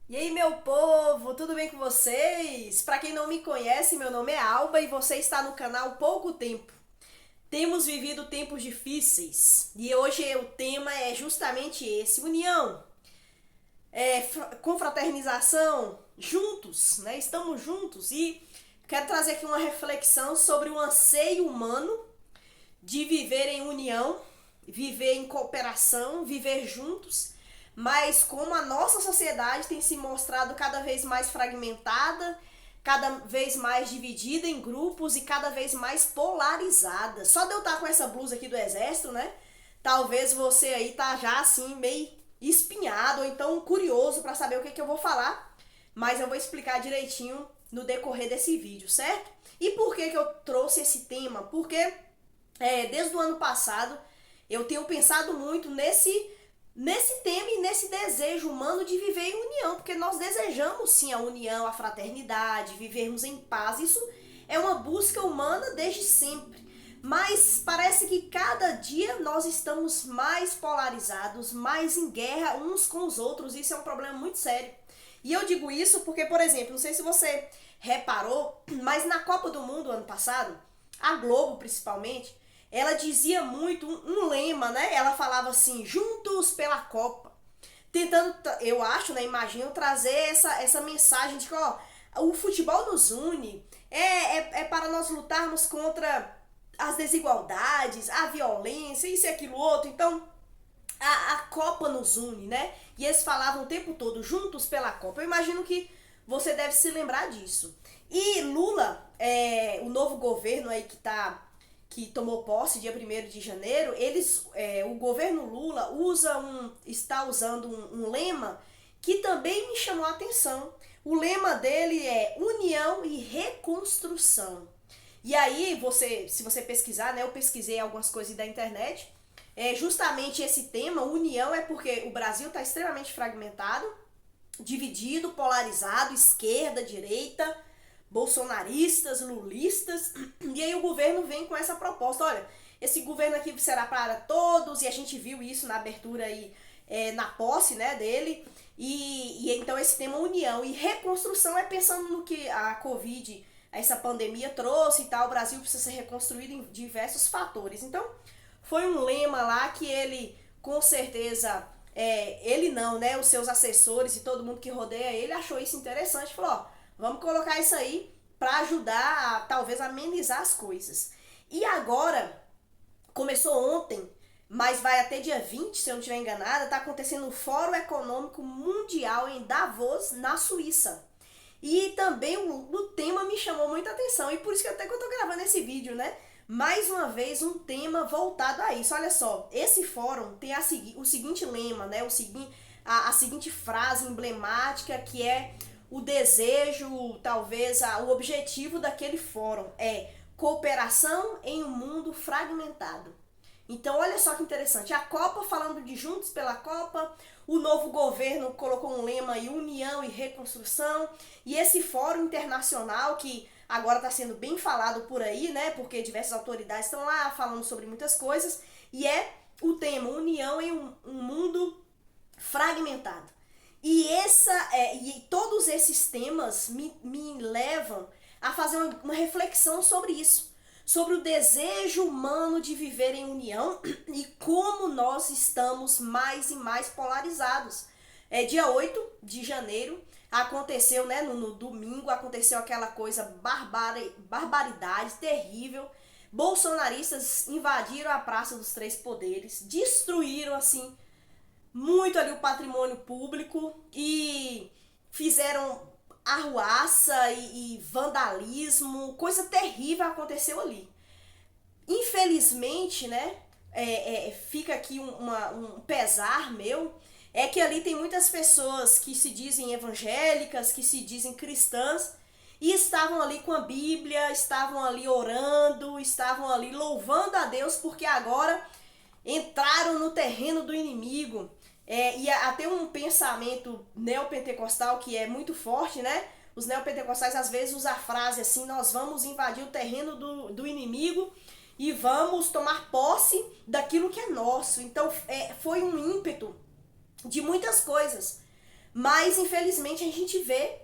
E aí, meu povo, tudo bem com vocês? Para quem não me conhece, meu nome é Alba e você está no canal Pouco Tempo. Temos vivido tempos difíceis e hoje o tema é justamente esse: união, confraternização, juntos, né? Estamos juntos e quero trazer aqui uma reflexão sobre o anseio humano de viver em união, viver em cooperação, viver juntos, mas como a nossa sociedade tem se mostrado cada vez mais fragmentada, cada vez mais dividida em grupos e cada vez mais polarizada. Só de eu estar com essa blusa aqui do exército, né? Talvez você aí tá já assim meio espinhado ou então curioso para saber o que eu vou falar, mas eu vou explicar direitinho no decorrer desse vídeo, certo? E por que eu trouxe esse tema? Porque desde o ano passado eu tenho pensado muito nesse tema e nesse desejo humano de viver em união, porque nós desejamos sim a união, a fraternidade, vivermos em paz. Isso é uma busca humana desde sempre. Mas parece que cada dia nós estamos mais polarizados, mais em guerra uns com os outros. Isso é um problema muito sério. E eu digo isso porque, por exemplo, não sei se você reparou, mas na Copa do Mundo ano passado, a Globo principalmente, ela dizia muito um lema, né? Ela falava assim, juntos pela Copa. Tentando, eu acho, né? Imagino trazer essa mensagem de que, ó, o futebol nos une, é para nós lutarmos contra as desigualdades, a violência, isso e aquilo outro. Então, a Copa nos une, né? E eles falavam o tempo todo, juntos pela Copa. Eu imagino que você deve se lembrar disso. E Lula, o novo governo aí que tomou posse dia 1º de janeiro, o governo Lula está usando um lema que também me chamou a atenção. O lema dele é União e Reconstrução. E aí, se você pesquisar, né, eu pesquisei algumas coisas da internet, justamente esse tema, união, é porque o Brasil está extremamente fragmentado, dividido, polarizado, esquerda, direita, bolsonaristas, lulistas, e aí o governo vem com essa proposta, olha, esse governo aqui será para todos, e a gente viu isso na abertura aí, na posse, né, dele, e então esse tema união e reconstrução é pensando no que a Covid, essa pandemia trouxe e tal, o Brasil precisa ser reconstruído em diversos fatores. Então, foi um lema lá que ele, com certeza, ele não, né? Os seus assessores e todo mundo que rodeia ele achou isso interessante. Falou, ó, vamos colocar isso aí para ajudar a, talvez, amenizar as coisas. E agora, começou ontem, mas vai até dia 20, se eu não estiver enganada, está acontecendo o Fórum Econômico Mundial em Davos, na Suíça. E também o tema me chamou muita atenção, e por isso que até que eu tô gravando esse vídeo, né? Mais uma vez um tema voltado a isso. Olha só, esse fórum tem o seguinte lema, né? A seguinte frase emblemática que é o desejo, talvez o objetivo daquele fórum é cooperação em um mundo fragmentado. Então, olha só que interessante. A Copa falando de Juntos pela Copa, o novo governo colocou um lema aí, união e reconstrução, e esse fórum internacional que agora está sendo bem falado por aí, né? Porque diversas autoridades estão lá falando sobre muitas coisas, e é o tema união em um mundo fragmentado. E todos esses temas me levam a fazer uma reflexão sobre isso, sobre o desejo humano de viver em união e como nós estamos mais e mais polarizados. Dia 8 de janeiro aconteceu, né, no domingo, aconteceu aquela coisa barbaridade, terrível. Bolsonaristas invadiram a Praça dos Três Poderes, destruíram assim muito ali o patrimônio público e fizeram arruaça e vandalismo, coisa terrível aconteceu ali. Infelizmente, né, fica aqui um pesar meu, é que ali tem muitas pessoas que se dizem evangélicas, que se dizem cristãs, e estavam ali com a Bíblia, estavam ali orando, estavam ali louvando a Deus, porque agora entraram no terreno do inimigo. E até um pensamento neopentecostal que é muito forte, né? Os neopentecostais às vezes usam a frase assim, nós vamos invadir o terreno do inimigo e vamos tomar posse daquilo que é nosso. Então foi um ímpeto de muitas coisas. Mas, infelizmente, a gente vê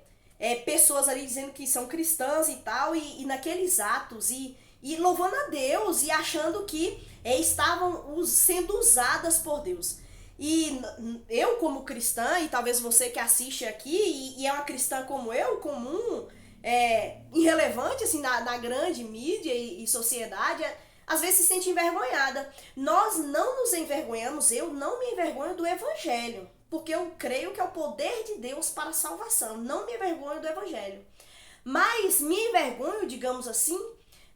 pessoas ali dizendo que são cristãs e tal, e naqueles atos, e louvando a Deus, e achando que estavam sendo usadas por Deus. E eu, como cristã, e talvez você que assiste aqui, e é uma cristã como eu, comum, irrelevante assim, na grande mídia e sociedade, às vezes se sente envergonhada. Nós não nos envergonhamos, eu não me envergonho do Evangelho, porque eu creio que é o poder de Deus para a salvação. Não me envergonho do Evangelho. Mas me envergonho, digamos assim,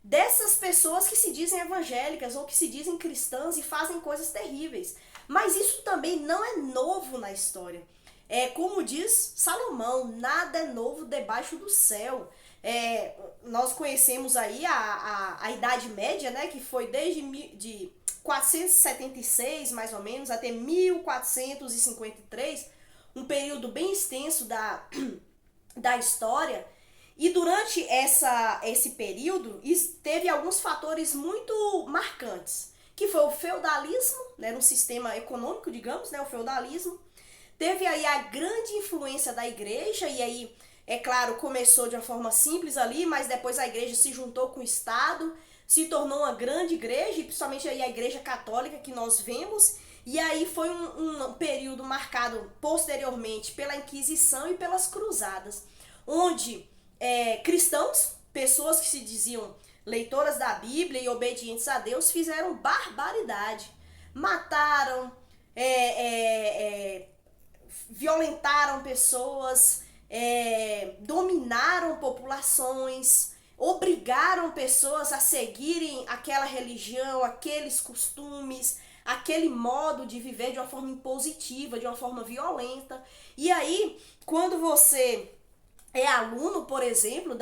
dessas pessoas que se dizem evangélicas ou que se dizem cristãs e fazem coisas terríveis. Mas isso também não é novo na história. Como diz Salomão, nada é novo debaixo do céu. Nós conhecemos aí a Idade Média, né, que foi de 476, mais ou menos, até 1453, um período bem extenso da história. E durante esse período, teve alguns fatores muito marcantes, que foi o feudalismo, né, no sistema econômico, digamos, né, o feudalismo. Teve aí a grande influência da igreja, e aí, é claro, começou de uma forma simples ali, mas depois a igreja se juntou com o Estado, se tornou uma grande igreja, e principalmente aí a igreja católica que nós vemos, e aí foi um período marcado posteriormente pela Inquisição e pelas Cruzadas, onde cristãos, pessoas que se diziam leitoras da Bíblia e obedientes a Deus, fizeram barbaridade. Mataram, violentaram pessoas, dominaram populações, obrigaram pessoas a seguirem aquela religião, aqueles costumes, aquele modo de viver de uma forma impositiva, de uma forma violenta. E aí, quando você é aluno, por exemplo,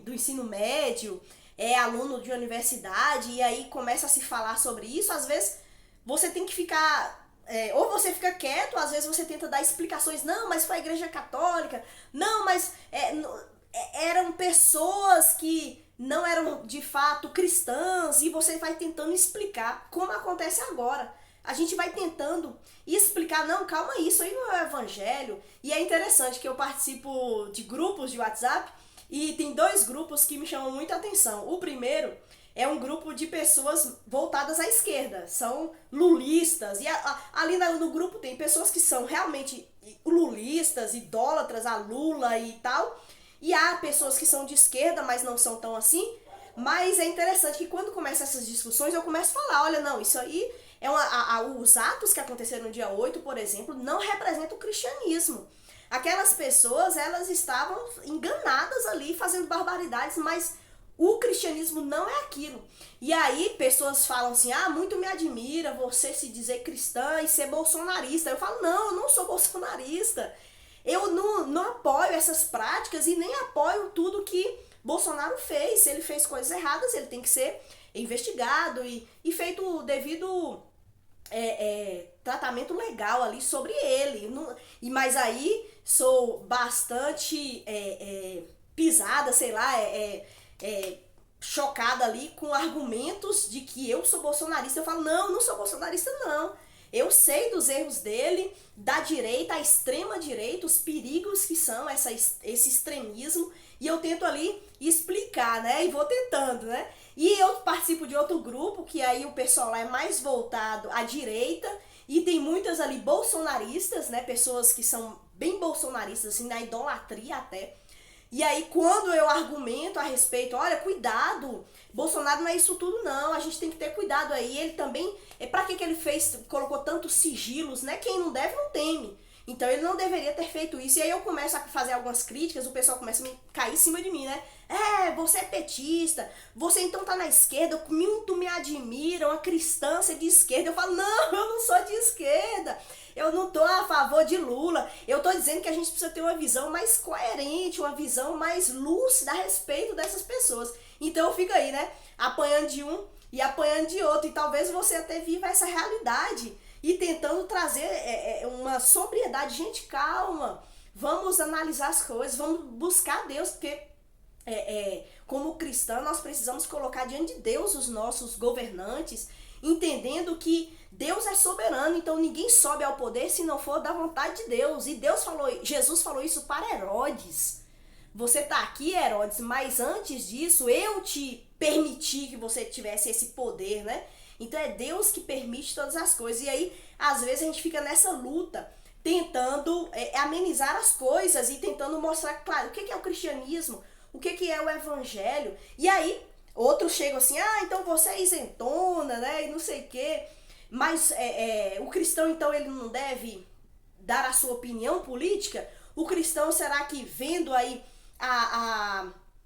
do ensino médio, é aluno de universidade, e aí começa a se falar sobre isso, às vezes você tem que ficar... ou você fica quieto, às vezes você tenta dar explicações, não, mas foi a igreja católica, não, mas eram pessoas que não eram de fato cristãs, e você vai tentando explicar, como acontece agora. A gente vai tentando explicar, não, calma, isso aí não é o evangelho. E é interessante que eu participo de grupos de WhatsApp, e tem 2 grupos que me chamam muita atenção. O primeiro é um grupo de pessoas voltadas à esquerda, são lulistas, e ali no grupo tem pessoas que são realmente lulistas, idólatras a Lula e tal, e há pessoas que são de esquerda, mas não são tão assim. Mas é interessante que quando começam essas discussões, eu começo a falar, olha, não, isso aí os atos que aconteceram no dia 8, por exemplo, não representam o cristianismo. Aquelas pessoas, elas estavam enganadas ali, fazendo barbaridades, mas o cristianismo não é aquilo. E aí pessoas falam assim, muito me admira você se dizer cristã e ser bolsonarista. Eu falo, não, eu não sou bolsonarista. Eu não apoio essas práticas e nem apoio tudo que Bolsonaro fez. Se ele fez coisas erradas, ele tem que ser investigado e feito o devido tratamento legal ali sobre ele. Mas aí sou bastante pisada, sei lá, chocada ali com argumentos de que eu sou bolsonarista. Eu falo, não sou bolsonarista não. Eu sei dos erros dele, da direita, a extrema direita, os perigos que são esse extremismo, e eu tento ali explicar, né, e vou tentando, né. E eu participo de outro grupo, que aí o pessoal lá é mais voltado à direita, e tem muitas ali bolsonaristas, né, pessoas que são bem bolsonaristas, assim, na idolatria até. E aí quando eu argumento a respeito, olha, cuidado, Bolsonaro não é isso tudo não, a gente tem que ter cuidado aí, ele também, pra que ele colocou tantos sigilos, né, quem não deve não teme. Então ele não deveria ter feito isso. E aí eu começo a fazer algumas críticas, o pessoal começa a cair em cima de mim, né? Você é petista, você então tá na esquerda, muito me admira, uma cristã ser de esquerda. Eu falo, não, eu não sou de esquerda, eu não tô a favor de Lula. Eu tô dizendo que a gente precisa ter uma visão mais coerente, uma visão mais lúcida a respeito dessas pessoas. Então eu fico aí, né, apanhando de um e apanhando de outro. E talvez você até viva essa realidade e tentando trazer uma sobriedade. Gente, calma, vamos analisar as coisas, vamos buscar Deus, porque como cristã nós precisamos colocar diante de Deus os nossos governantes entendendo que Deus é soberano, então ninguém sobe ao poder se não for da vontade de Deus. E Jesus falou isso para Herodes. Você tá aqui, Herodes, mas antes disso eu te permiti que você tivesse esse poder, né? Então é Deus que permite todas as coisas. E aí, às vezes, a gente fica nessa luta, tentando amenizar as coisas e tentando mostrar, claro, o que é o cristianismo, o que é o evangelho. E aí, outros chegam assim, então você é isentona, né? E não sei o quê. Mas o cristão, então, ele não deve dar a sua opinião política? O cristão, será que vendo aí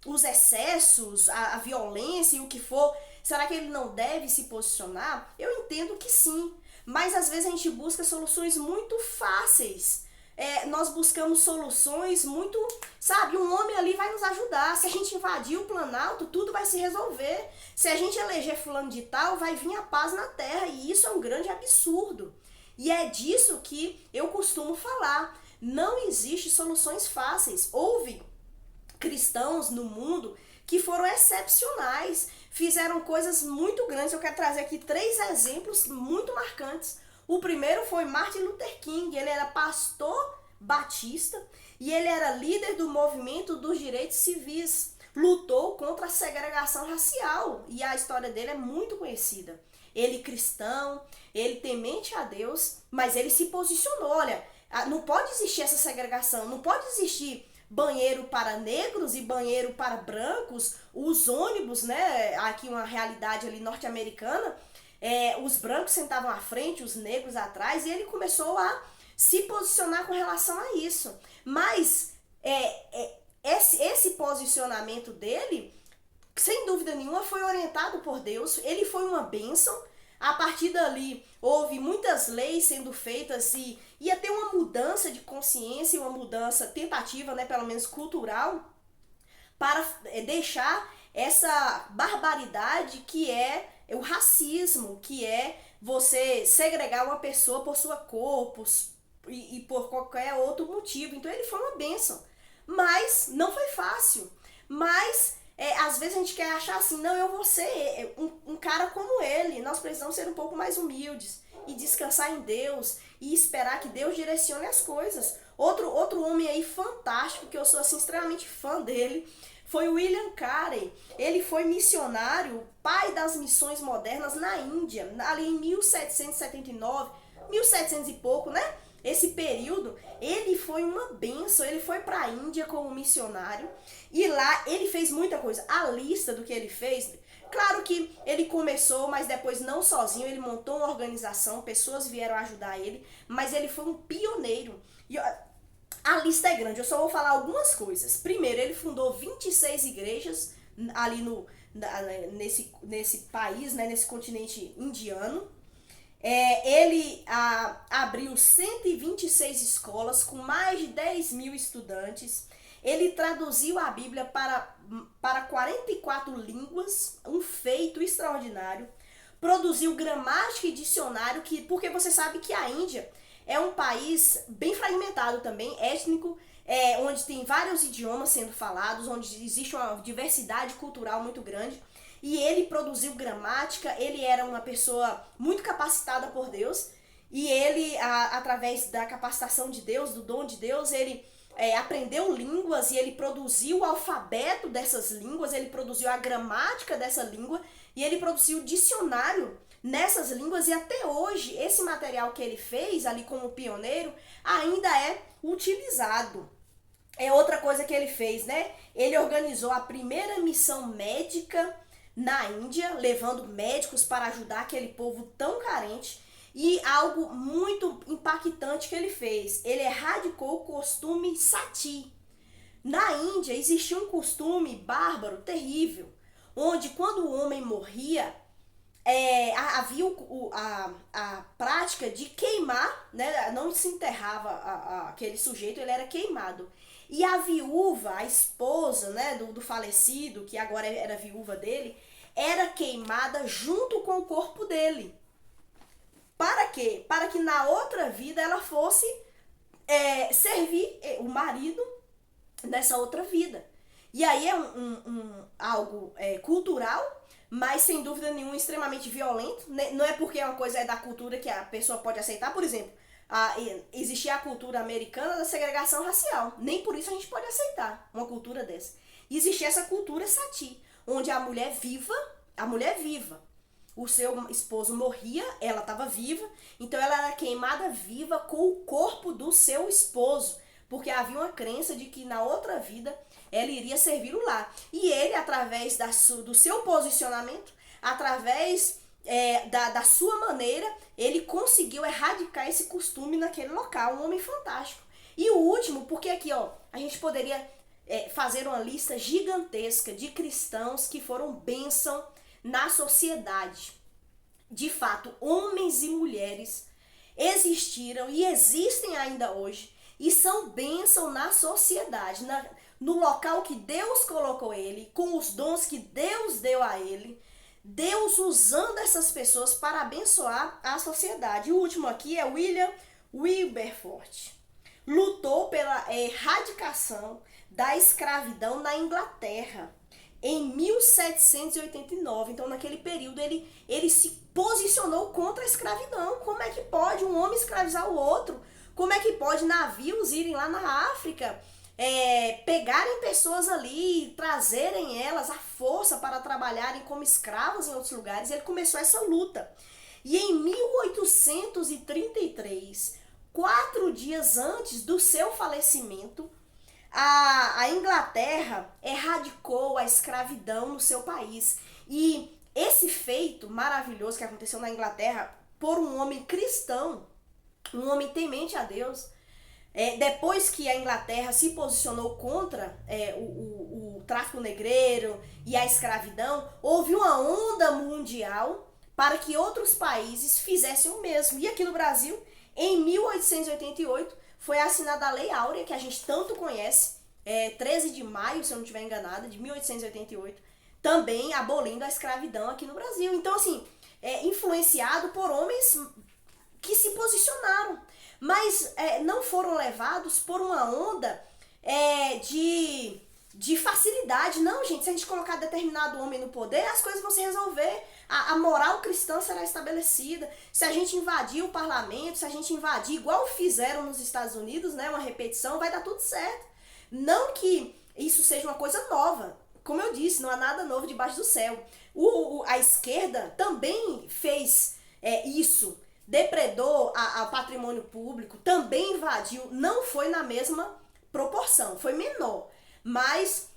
os excessos, a violência e o que for, será que ele não deve se posicionar? Eu entendo que sim, mas às vezes a gente busca soluções muito fáceis. Nós buscamos soluções muito, sabe, um homem ali vai nos ajudar. Se a gente invadir o Planalto, tudo vai se resolver. Se a gente eleger fulano de tal, vai vir a paz na terra, e isso é um grande absurdo. E é disso que eu costumo falar. Não existe soluções fáceis. Houve cristãos no mundo que foram excepcionais, fizeram coisas muito grandes. Eu quero trazer aqui 3 exemplos muito marcantes. O primeiro foi Martin Luther King. Ele era pastor batista e ele era líder do movimento dos direitos civis. Lutou contra a segregação racial e a história dele é muito conhecida. Ele cristão, ele temente a Deus, mas ele se posicionou. Olha, não pode existir essa segregação, não pode existir banheiro para negros e banheiro para brancos, os ônibus, né, aqui uma realidade ali norte-americana, os brancos sentavam à frente, os negros atrás, e ele começou a se posicionar com relação a isso. Mas esse posicionamento dele, sem dúvida nenhuma, foi orientado por Deus, ele foi uma bênção. A partir dali, houve muitas leis sendo feitas e ia ter uma mudança de consciência, uma mudança tentativa, né, pelo menos cultural, para deixar essa barbaridade que é o racismo, que é você segregar uma pessoa por sua cor e por qualquer outro motivo. Então ele foi uma bênção, mas não foi fácil. Mas às vezes a gente quer achar assim, não, eu vou ser um cara como ele. Nós precisamos ser um pouco mais humildes e descansar em Deus e esperar que Deus direcione as coisas. Outro homem aí fantástico, que eu sou assim extremamente fã dele, foi o William Carey. Ele foi missionário, pai das missões modernas na Índia, ali em 1779, 1700 e pouco, né? Esse período, ele foi uma bênção. Ele foi para a Índia como missionário e lá ele fez muita coisa. A lista do que ele fez, claro que ele começou, mas depois não sozinho, ele montou uma organização, pessoas vieram ajudar ele, mas ele foi um pioneiro. E a lista é grande, eu só vou falar algumas coisas. Primeiro, ele fundou 26 igrejas ali nesse país, né, nesse continente indiano. Ele abriu 126 escolas com mais de 10 mil estudantes. Ele traduziu a Bíblia para 44 línguas, um feito extraordinário. Produziu gramática e dicionário, porque você sabe que a Índia é um país bem fragmentado também, étnico, onde tem vários idiomas sendo falados, onde existe uma diversidade cultural muito grande. E ele produziu gramática, ele era uma pessoa muito capacitada por Deus, e ele, através da capacitação de Deus, do dom de Deus, ele aprendeu línguas e ele produziu o alfabeto dessas línguas, ele produziu a gramática dessa língua, e ele produziu o dicionário nessas línguas, e até hoje esse material que ele fez ali como pioneiro ainda é utilizado. Outra coisa que ele fez, né? Ele organizou a primeira missão médica na Índia, levando médicos para ajudar aquele povo tão carente. E algo muito impactante que ele fez, ele erradicou o costume sati. Na Índia existia um costume bárbaro, terrível, onde quando o homem morria, havia a prática de queimar, né? Não se enterrava aquele sujeito, ele era queimado. E a viúva, a esposa, né, do falecido, que agora era viúva dele, era queimada junto com o corpo dele. Para quê? Para que na outra vida ela fosse servir o marido nessa outra vida. E aí é algo cultural, mas sem dúvida nenhuma extremamente violento. Não é porque uma coisa é da cultura que a pessoa pode aceitar. Por exemplo, existia a cultura americana da segregação racial. Nem por isso a gente pode aceitar uma cultura dessa. Existia essa cultura sati, onde a mulher viva, o seu esposo morria, ela estava viva, então ela era queimada viva com o corpo do seu esposo, porque havia uma crença de que na outra vida ela iria servir o lar. E ele, através do seu posicionamento, através da sua maneira, ele conseguiu erradicar esse costume naquele local. Um homem fantástico. E o último, porque aqui a gente poderia fazer uma lista gigantesca de cristãos que foram bênção na sociedade. De fato, homens e mulheres existiram e existem ainda hoje e são bênção na sociedade, no local que Deus colocou ele, com os dons que Deus deu a ele, Deus usando essas pessoas para abençoar a sociedade. O último aqui é William Wilberforce. Lutou pela erradicação da escravidão na Inglaterra em 1789. Então, naquele período, ele se posicionou contra a escravidão. Como é que pode um homem escravizar o outro? Como é que pode navios irem lá na África, pegarem pessoas ali e trazerem elas à força para trabalharem como escravos em outros lugares? Ele começou essa luta. E em 1833, 4 dias antes do seu falecimento, a Inglaterra erradicou a escravidão no seu país. E esse feito maravilhoso que aconteceu na Inglaterra por um homem cristão, um homem temente a Deus, depois que a Inglaterra se posicionou contra o tráfico negreiro e a escravidão, houve uma onda mundial para que outros países fizessem o mesmo. E aqui no Brasil, em 1888, foi assinada a Lei Áurea, que a gente tanto conhece, 13 de maio, se eu não estiver enganada, de 1888, também abolindo a escravidão aqui no Brasil. Então, assim, influenciado por homens que se posicionaram, mas não foram levados por uma onda de facilidade. Não, gente, se a gente colocar determinado homem no poder, as coisas vão se resolver. A moral cristã será estabelecida. Se a gente invadir o parlamento, se a gente invadir igual fizeram nos Estados Unidos, né, uma repetição, vai dar tudo certo. Não que isso seja uma coisa nova. Como eu disse, não há nada novo debaixo do céu. A esquerda também fez isso. Depredou o patrimônio público, também invadiu. Não foi na mesma proporção, foi menor. Mas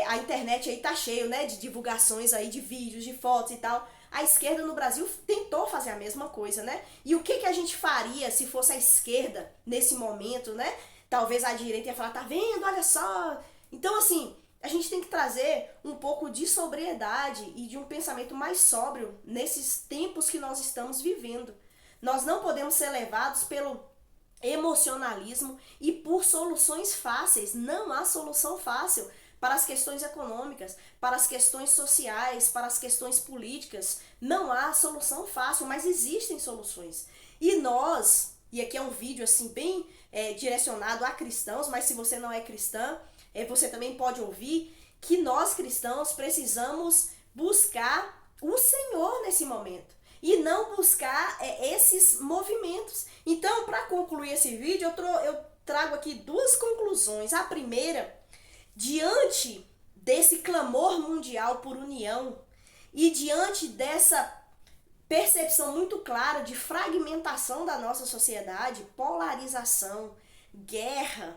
a internet aí tá cheio, né, de divulgações aí de vídeos, de fotos e tal. A esquerda no Brasil tentou fazer a mesma coisa, né? E o que a gente faria se fosse a esquerda nesse momento, né? Talvez a direita ia falar, tá vendo, olha só. Então, assim, a gente tem que trazer um pouco de sobriedade e de um pensamento mais sóbrio nesses tempos que nós estamos vivendo. Nós não podemos ser levados pelo emocionalismo e por soluções fáceis. Não há solução fácil para as questões econômicas, para as questões sociais, para as questões políticas. Não há solução fácil, mas existem soluções. E nós, e aqui é um vídeo assim bem direcionado a cristãos, mas se você não é cristã, você também pode ouvir que nós cristãos precisamos buscar o Senhor nesse momento e não buscar esses movimentos. Então, para concluir esse vídeo, eu trago aqui 2 conclusões. A primeira, diante desse clamor mundial por união e diante dessa percepção muito clara de fragmentação da nossa sociedade, polarização, guerra,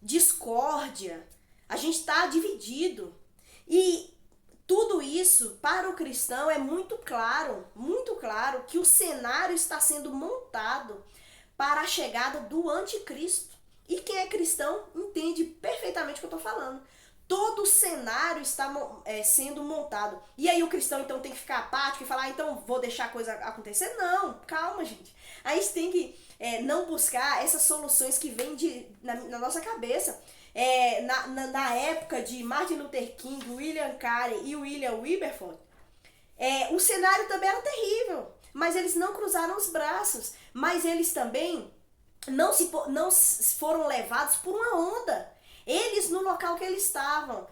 discórdia, a gente está dividido. E tudo isso, para o cristão, é muito claro que o cenário está sendo montado para a chegada do anticristo. E quem é cristão entende perfeitamente o que eu estou falando. Todo o cenário está sendo montado. E aí o cristão então tem que ficar apático e falar, então vou deixar a coisa acontecer? Não, calma, gente. A gente tem que não buscar essas soluções que vêm na nossa cabeça. Na época de Martin Luther King, William Carey e William Wilberforce, o cenário também era terrível. Mas eles não cruzaram os braços. Mas eles também não foram levados por uma onda. Eles, no local que eles estavam,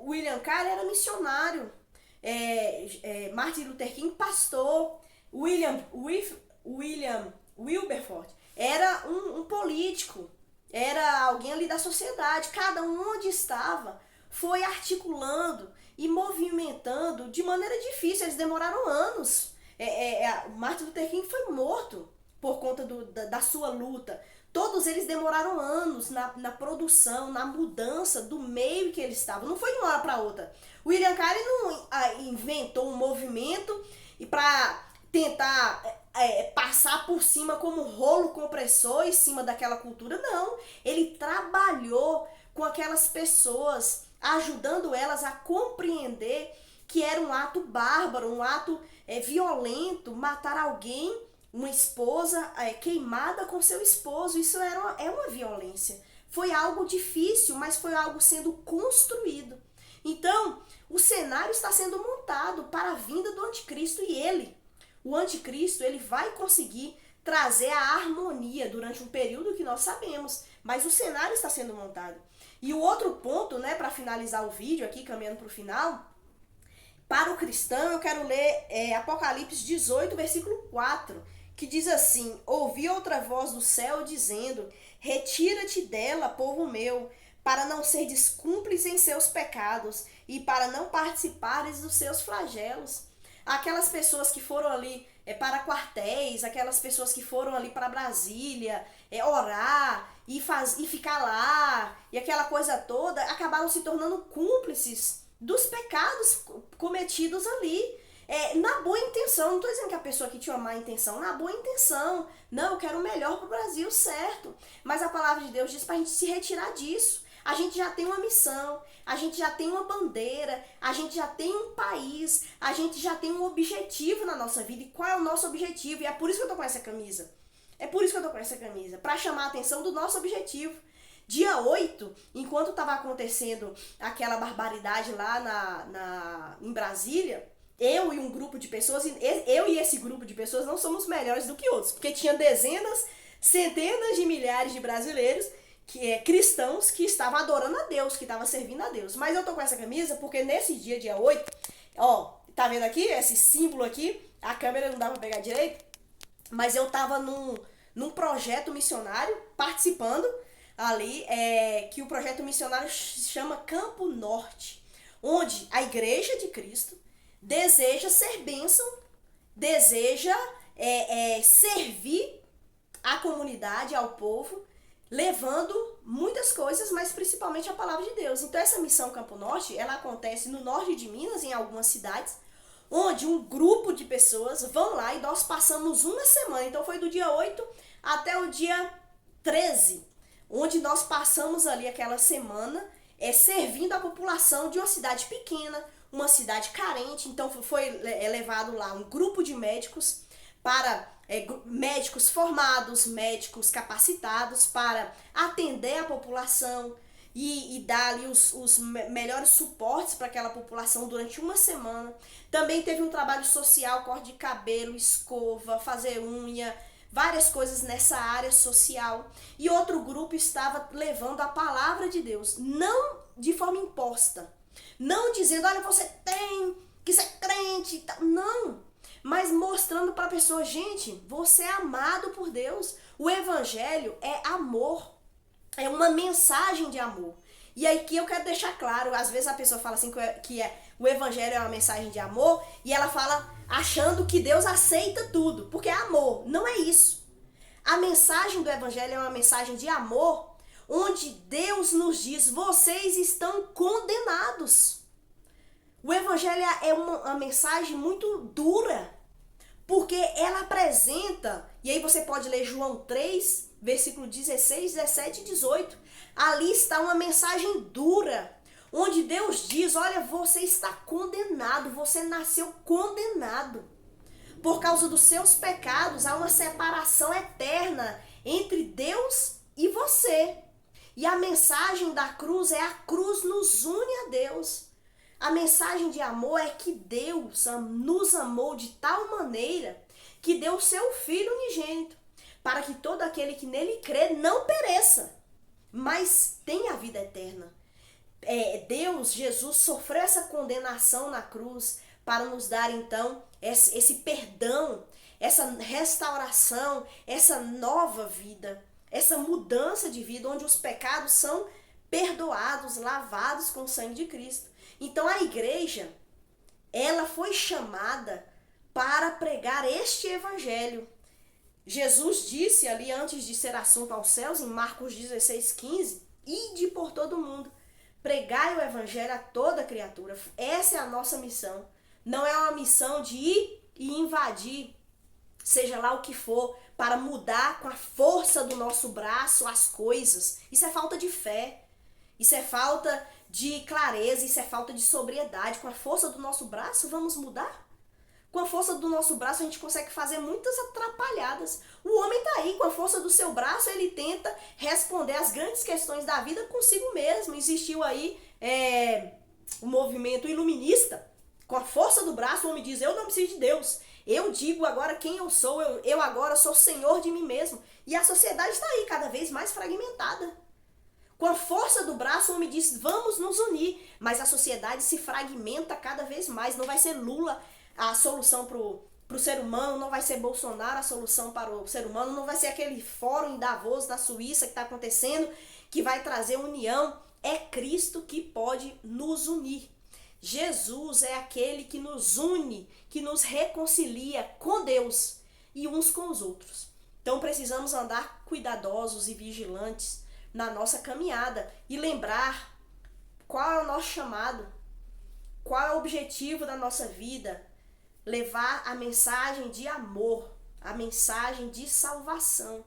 William Carey era missionário. Martin Luther King, pastor, William Wilberforce, era um político, era alguém ali da sociedade. Cada um onde estava foi articulando e movimentando de maneira difícil. Eles demoraram anos. Martin Luther King foi morto por conta da sua luta. Todos eles demoraram anos na produção, na mudança do meio que eles estavam. Não foi de uma hora para outra. William Carey não inventou um movimento e para tentar passar por cima como um rolo compressor em cima daquela cultura. Não. Ele trabalhou com aquelas pessoas, ajudando elas a compreender que era um ato bárbaro, um ato violento, matar alguém, uma esposa queimada com seu esposo. Isso é uma violência. Foi algo difícil, mas foi algo sendo construído. Então, o cenário está sendo montado para a vinda do anticristo e o anticristo, ele vai conseguir trazer a harmonia durante um período que nós sabemos, mas o cenário está sendo montado. E o outro ponto, né, para finalizar o vídeo aqui, caminhando para o final, para o cristão, eu quero ler Apocalipse 18, versículo 4, que diz assim: ouvi outra voz do céu dizendo, retira-te dela, povo meu, para não seres cúmplices em seus pecados e para não participares dos seus flagelos. Aquelas pessoas que foram ali para quartéis, aquelas pessoas que foram ali para Brasília orar e ficar lá, e aquela coisa toda, acabaram se tornando cúmplices dos pecados cometidos ali. Na boa intenção, não estou dizendo que a pessoa aqui tinha uma má intenção, na boa intenção. Não, eu quero o melhor para o Brasil, certo. Mas a palavra de Deus diz para a gente se retirar disso. A gente já tem uma missão, a gente já tem uma bandeira, a gente já tem um país, a gente já tem um objetivo na nossa vida. E qual é o nosso objetivo? E é por isso que eu tô com essa camisa. Para chamar a atenção do nosso objetivo. Dia 8, enquanto estava acontecendo aquela barbaridade lá em Brasília, eu e um grupo de pessoas, eu e esse grupo de pessoas não somos melhores do que outros, porque tinha dezenas, centenas de milhares de brasileiros cristãos que estavam adorando a Deus, que estavam servindo a Deus. Mas eu tô com essa camisa porque nesse dia 8, ó, tá vendo aqui, esse símbolo aqui, a câmera não dá pra pegar direito, mas eu tava num projeto missionário, participando ali, que o projeto missionário se chama Campo Norte, onde a Igreja de Cristo deseja ser bênção, deseja servir a comunidade, ao povo, levando muitas coisas, mas principalmente a palavra de Deus. Então essa missão Campo Norte, ela acontece no norte de Minas, em algumas cidades, onde um grupo de pessoas vão lá e nós passamos uma semana. Então foi do dia 8 até o dia 13, onde nós passamos ali aquela semana servindo a população de uma cidade pequena, uma cidade carente. Então foi levado lá um grupo de médicos para médicos formados, médicos capacitados para atender a população e dar ali os melhores suportes para aquela população durante uma semana. Também teve um trabalho social, corte de cabelo, escova, fazer unha, várias coisas nessa área social. E outro grupo estava levando a palavra de Deus, não de forma imposta, não dizendo, olha, você tem que ser crente, não, mas mostrando para a pessoa, gente, você é amado por Deus. O evangelho é amor, é uma mensagem de amor. E aí que eu quero deixar claro, às vezes a pessoa fala assim que o evangelho é uma mensagem de amor e ela fala achando que Deus aceita tudo, porque é amor. Não é isso. A mensagem do evangelho é uma mensagem de amor, onde Deus nos diz, vocês estão condenados. O evangelho é uma mensagem muito dura, porque ela apresenta, e aí você pode ler João 3, versículo 16, 17 e 18. Ali está uma mensagem dura, onde Deus diz, olha, você está condenado, você nasceu condenado. Por causa dos seus pecados, há uma separação eterna entre Deus e você. E a mensagem da cruz a cruz nos une a Deus. A mensagem de amor é que Deus nos amou de tal maneira que deu o seu Filho unigênito, para que todo aquele que nele crê não pereça, mas tenha a vida eterna. Deus, Jesus, sofreu essa condenação na cruz para nos dar então esse perdão, essa restauração, essa nova vida, essa mudança de vida, onde os pecados são perdoados, lavados com o sangue de Cristo. Então a igreja, ela foi chamada para pregar este evangelho. Jesus disse ali antes de ser assunto aos céus, em Marcos 16:15, ide por todo mundo, pregai o evangelho a toda criatura. Essa é a nossa missão. Não é uma missão de ir e invadir, seja lá o que for, para mudar com a força do nosso braço as coisas. Isso é falta de fé. Isso é falta de clareza, isso é falta de sobriedade. Com a força do nosso braço, vamos mudar? Com a força do nosso braço, a gente consegue fazer muitas atrapalhadas. O homem tá aí, com a força do seu braço, ele tenta responder às grandes questões da vida consigo mesmo. Existiu aí o movimento iluminista. Com a força do braço, o homem diz, eu não preciso de Deus. Eu digo agora quem eu sou, eu agora sou senhor de mim mesmo. E a sociedade está aí, cada vez mais fragmentada. Com a força do braço, o homem diz, vamos nos unir. Mas a sociedade se fragmenta cada vez mais. Não vai ser Lula a solução pro ser humano, não vai ser Bolsonaro a solução para o ser humano, não vai ser aquele fórum em Davos, na Suíça, que está acontecendo, que vai trazer união. É Cristo que pode nos unir. Jesus é aquele que nos une, que nos reconcilia com Deus e uns com os outros. Então precisamos andar cuidadosos e vigilantes na nossa caminhada e lembrar qual é o nosso chamado, qual é o objetivo da nossa vida. Levar a mensagem de amor, a mensagem de salvação.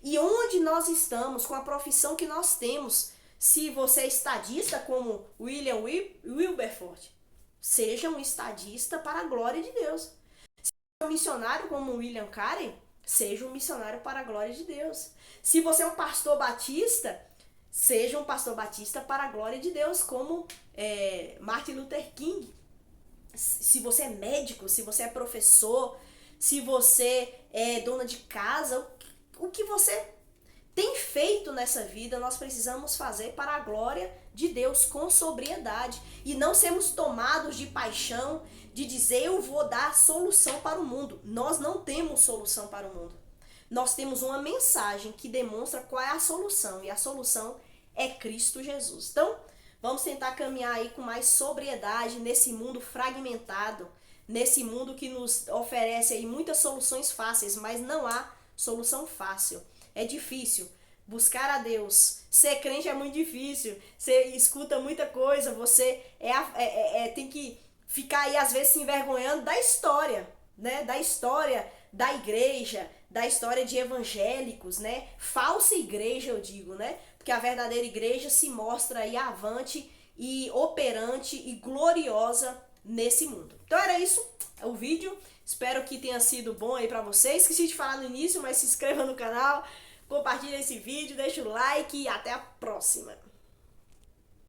E onde nós estamos, com a profissão que nós temos, se você é estadista como William Wilberforce, seja um estadista para a glória de Deus. Se você é um missionário como William Carey, seja um missionário para a glória de Deus. Se você é um pastor batista, seja um pastor batista para a glória de Deus, como Martin Luther King. Se você é médico, se você é professor, se você é dona de casa, o que você tem feito nessa vida, nós precisamos fazer para a glória de Deus com sobriedade e não sermos tomados de paixão de dizer eu vou dar solução para o mundo. Nós não temos solução para o mundo. Nós temos uma mensagem que demonstra qual é a solução e a solução é Cristo Jesus. Então, vamos tentar caminhar aí com mais sobriedade nesse mundo fragmentado, nesse mundo que nos oferece aí muitas soluções fáceis, mas não há solução fácil. É difícil. Buscar a Deus, ser crente é muito difícil. Você escuta muita coisa, você tem que ficar aí às vezes se envergonhando da história, né? Da história da igreja, da história de evangélicos, né? Falsa igreja, eu digo, né? Porque a verdadeira igreja se mostra aí avante e operante e gloriosa nesse mundo. Então era isso, o vídeo. Espero que tenha sido bom aí pra vocês. Esqueci de falar no início, mas se inscreva no canal, compartilhe esse vídeo, deixa o like e até a próxima.